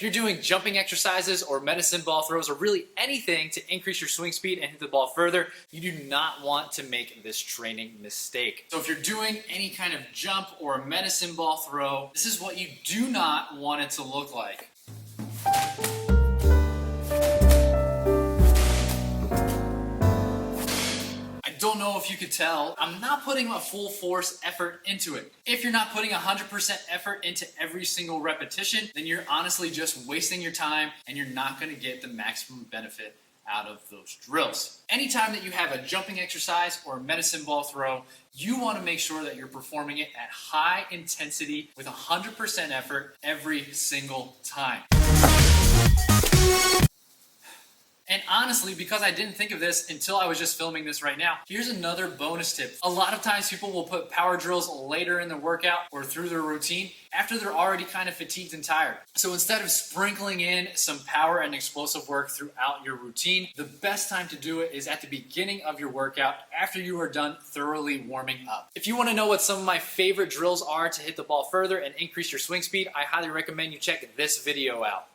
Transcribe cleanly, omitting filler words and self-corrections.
you're doing jumping exercises or medicine ball throws or really anything to increase your swing speed and hit the ball further, you do not want to make this training mistake. So if you're doing any kind of jump or a medicine ball throw, this is what you do not want it to look like. Don't know if you could tell, I'm not putting a full force effort into it. If you're not putting 100% effort into every single repetition, then you're honestly just wasting your time and you're not going to get the maximum benefit out of those drills. Anytime that you have a jumping exercise or a medicine ball throw, you want to make sure that you're performing it at high intensity with 100% effort every single time. And honestly, because I didn't think of this until I was just filming this right now, here's another bonus tip. A lot of times people will put power drills later in their workout or through their routine after they're already kind of fatigued and tired. So instead of sprinkling in some power and explosive work throughout your routine, the best time to do it is at the beginning of your workout after you are done thoroughly warming up. If you want to know what some of my favorite drills are to hit the ball further and increase your swing speed, I highly recommend you check this video out.